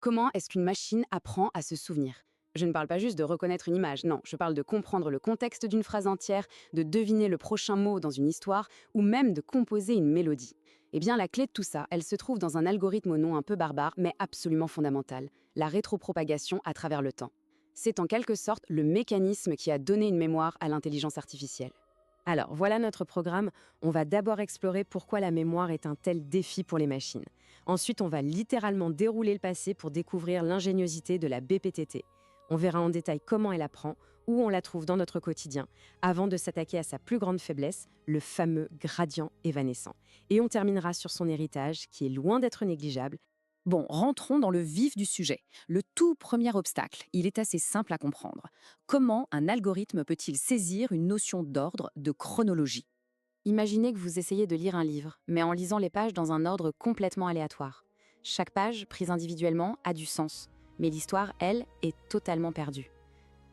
Comment est-ce qu'une machine apprend à se souvenir? Je ne parle pas juste de reconnaître une image, non, je parle de comprendre le contexte d'une phrase entière, de deviner le prochain mot dans une histoire, ou même de composer une mélodie. Eh bien, la clé de tout ça, elle se trouve dans un algorithme au nom un peu barbare, mais absolument fondamental, la rétropropagation à travers le temps. C'est en quelque sorte le mécanisme qui a donné une mémoire à l'intelligence artificielle. Alors, voilà notre programme. On va d'abord explorer pourquoi la mémoire est un tel défi pour les machines. Ensuite, on va littéralement dérouler le passé pour découvrir l'ingéniosité de la BPTT. On verra en détail comment elle apprend, où on la trouve dans notre quotidien, avant de s'attaquer à sa plus grande faiblesse, le fameux gradient évanescent. Et on terminera sur son héritage, qui est loin d'être négligeable. Bon, rentrons dans le vif du sujet. Le tout premier obstacle, il est assez simple à comprendre. Comment un algorithme peut-il saisir une notion d'ordre, de chronologie? Imaginez que vous essayez de lire un livre, mais en lisant les pages dans un ordre complètement aléatoire. Chaque page, prise individuellement, a du sens, mais l'histoire, elle, est totalement perdue.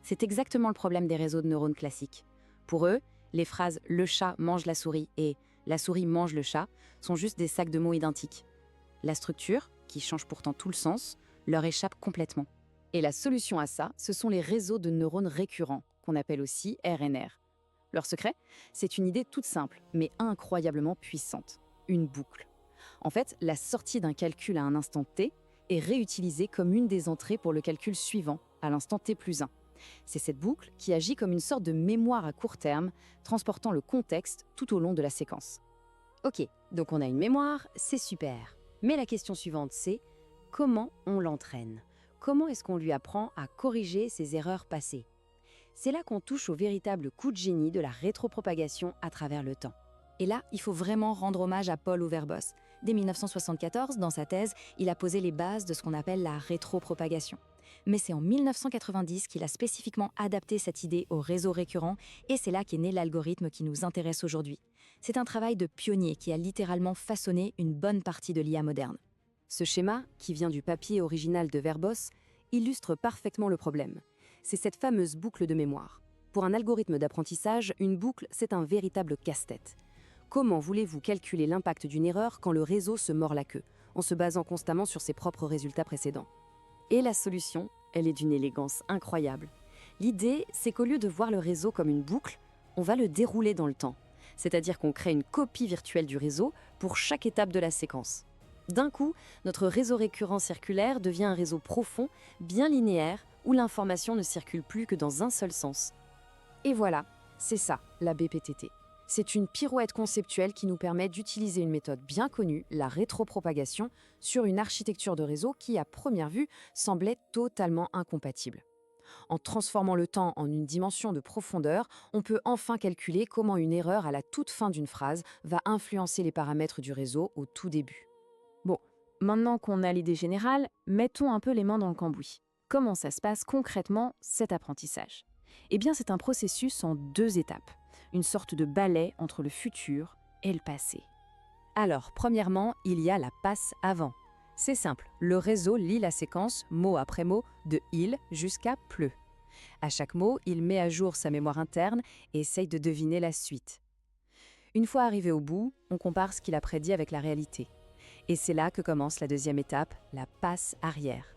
C'est exactement le problème des réseaux de neurones classiques. Pour eux, les phrases «le chat mange la souris» et «la souris mange le chat» sont juste des sacs de mots identiques. La structure, qui change pourtant tout le sens, leur échappe complètement. Et la solution à ça, ce sont les réseaux de neurones récurrents, qu'on appelle aussi RNR. Leur secret, c'est une idée toute simple, mais incroyablement puissante. Une boucle. En fait, la sortie d'un calcul à un instant t est réutilisée comme une des entrées pour le calcul suivant, à l'instant t plus 1. C'est cette boucle qui agit comme une sorte de mémoire à court terme, transportant le contexte tout au long de la séquence. Ok, donc on a une mémoire, c'est super. Mais la question suivante, c'est comment on l'entraîne? Comment est-ce qu'on lui apprend à corriger ses erreurs passées? C'est là qu'on touche au véritable coup de génie de la rétropropagation à travers le temps. Et là, il faut vraiment rendre hommage à Paul Overbos. Dès 1974, dans sa thèse, il a posé les bases de ce qu'on appelle la rétropropagation. Mais c'est en 1990 qu'il a spécifiquement adapté cette idée au réseau récurrent, et c'est là qu'est né l'algorithme qui nous intéresse aujourd'hui. C'est un travail de pionnier qui a littéralement façonné une bonne partie de l'IA moderne. Ce schéma, qui vient du papier original de Verbos, illustre parfaitement le problème. C'est cette fameuse boucle de mémoire. Pour un algorithme d'apprentissage, une boucle, c'est un véritable casse-tête. Comment voulez-vous calculer l'impact d'une erreur quand le réseau se mord la queue, en se basant constamment sur ses propres résultats précédents? Et la solution, elle est d'une élégance incroyable. L'idée, c'est qu'au lieu de voir le réseau comme une boucle, on va le dérouler dans le temps. C'est-à-dire qu'on crée une copie virtuelle du réseau pour chaque étape de la séquence. D'un coup, notre réseau récurrent circulaire devient un réseau profond, bien linéaire, où l'information ne circule plus que dans un seul sens. Et voilà, c'est ça, la BPTT. C'est une pirouette conceptuelle qui nous permet d'utiliser une méthode bien connue, la rétropropagation, sur une architecture de réseau qui, à première vue, semblait totalement incompatible. En transformant le temps en une dimension de profondeur, on peut enfin calculer comment une erreur à la toute fin d'une phrase va influencer les paramètres du réseau au tout début. Bon, maintenant qu'on a l'idée générale, mettons un peu les mains dans le cambouis. Comment ça se passe concrètement, cet apprentissage? Eh bien, c'est un processus en 2 étapes, une sorte de balai entre le futur et le passé. Alors, premièrement, il y a la passe avant. C'est simple, le réseau lit la séquence mot après mot de il jusqu'à pleu. À chaque mot, il met à jour sa mémoire interne et essaye de deviner la suite. Une fois arrivé au bout, on compare ce qu'il a prédit avec la réalité. Et c'est là que commence la deuxième étape, la passe arrière.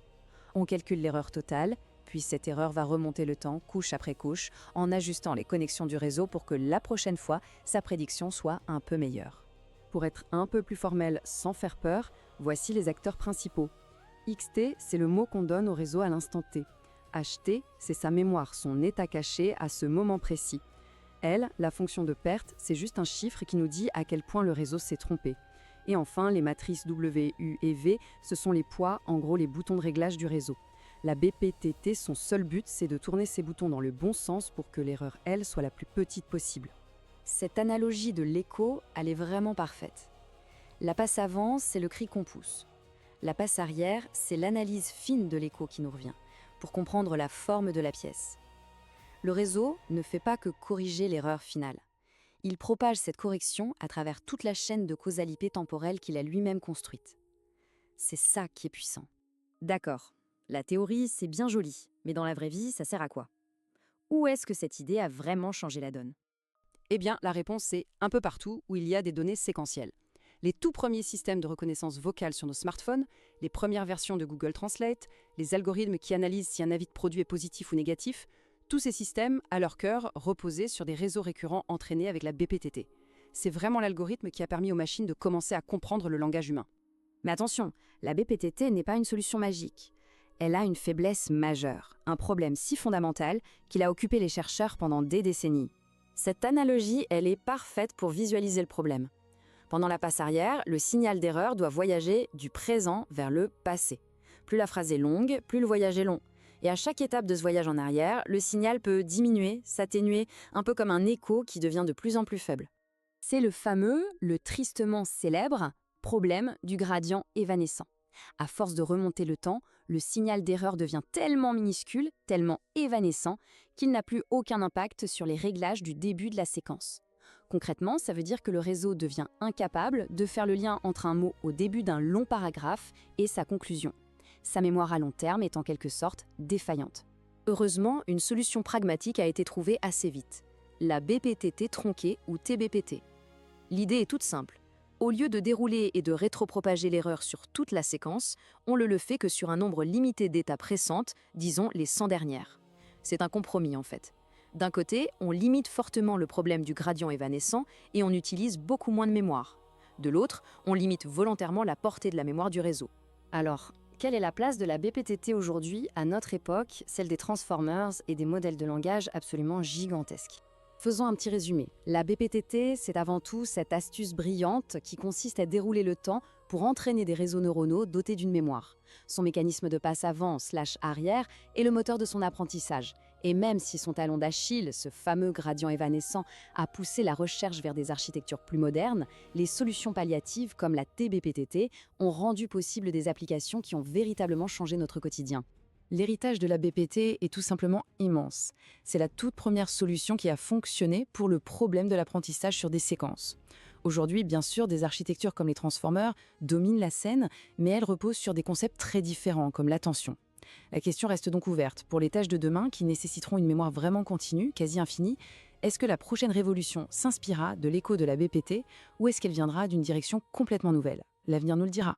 On calcule l'erreur totale, puis cette erreur va remonter le temps, couche après couche, en ajustant les connexions du réseau pour que la prochaine fois, sa prédiction soit un peu meilleure. Pour être un peu plus formel sans faire peur, voici les acteurs principaux. XT, c'est le mot qu'on donne au réseau à l'instant T. HT, c'est sa mémoire, son état caché à ce moment précis. L, la fonction de perte, c'est juste un chiffre qui nous dit à quel point le réseau s'est trompé. Et enfin, les matrices W, U et V, ce sont les poids, en gros les boutons de réglage du réseau. La BPTT, son seul but, c'est de tourner ses boutons dans le bon sens pour que l'erreur L soit la plus petite possible. Cette analogie de l'écho, elle est vraiment parfaite. La passe avant, c'est le cri qu'on pousse. La passe arrière, c'est l'analyse fine de l'écho qui nous revient, pour comprendre la forme de la pièce. Le réseau ne fait pas que corriger l'erreur finale. Il propage cette correction à travers toute la chaîne de causalité temporelle qu'il a lui-même construite. C'est ça qui est puissant. D'accord, la théorie, c'est bien joli, mais dans la vraie vie, ça sert à quoi? Où est-ce que cette idée a vraiment changé la donne? Eh bien, la réponse c'est un peu partout où il y a des données séquentielles. Les tout premiers systèmes de reconnaissance vocale sur nos smartphones, les premières versions de Google Translate, les algorithmes qui analysent si un avis de produit est positif ou négatif, tous ces systèmes, à leur cœur, reposaient sur des réseaux récurrents entraînés avec la BPTT. C'est vraiment l'algorithme qui a permis aux machines de commencer à comprendre le langage humain. Mais attention, la BPTT n'est pas une solution magique. Elle a une faiblesse majeure, un problème si fondamental qu'il a occupé les chercheurs pendant des décennies. Cette analogie, elle est parfaite pour visualiser le problème. Pendant la passe arrière, le signal d'erreur doit voyager du présent vers le passé. Plus la phrase est longue, plus le voyage est long. Et à chaque étape de ce voyage en arrière, le signal peut diminuer, s'atténuer, un peu comme un écho qui devient de plus en plus faible. C'est le fameux, le tristement célèbre, problème du gradient évanescent. À force de remonter le temps, le signal d'erreur devient tellement minuscule, tellement évanescent, qu'il n'a plus aucun impact sur les réglages du début de la séquence. Concrètement, ça veut dire que le réseau devient incapable de faire le lien entre un mot au début d'un long paragraphe et sa conclusion. Sa mémoire à long terme est en quelque sorte défaillante. Heureusement, une solution pragmatique a été trouvée assez vite. La BPTT tronquée ou TBPT. L'idée est toute simple. Au lieu de dérouler et de rétropropager l'erreur sur toute la séquence, on le fait que sur un nombre limité d'étapes récentes, disons les 100 dernières. C'est un compromis en fait. D'un côté, on limite fortement le problème du gradient évanescent et on utilise beaucoup moins de mémoire. De l'autre, on limite volontairement la portée de la mémoire du réseau. Alors, quelle est la place de la BPTT aujourd'hui, à notre époque, celle des transformers et des modèles de langage absolument gigantesques ? Faisons un petit résumé. La BPTT, c'est avant tout cette astuce brillante qui consiste à dérouler le temps pour entraîner des réseaux neuronaux dotés d'une mémoire. Son mécanisme de passe avant/arrière est le moteur de son apprentissage. Et même si son talon d'Achille, ce fameux gradient évanescent, a poussé la recherche vers des architectures plus modernes, les solutions palliatives comme la TBPTT ont rendu possible des applications qui ont véritablement changé notre quotidien. L'héritage de la BPT est tout simplement immense. C'est la toute première solution qui a fonctionné pour le problème de l'apprentissage sur des séquences. Aujourd'hui, bien sûr, des architectures comme les transformers dominent la scène, mais elles reposent sur des concepts très différents, comme l'attention. La question reste donc ouverte. Pour les tâches de demain, qui nécessiteront une mémoire vraiment continue, quasi infinie, est-ce que la prochaine révolution s'inspirera de l'écho de la BPT ou est-ce qu'elle viendra d'une direction complètement nouvelle ? L'avenir nous le dira.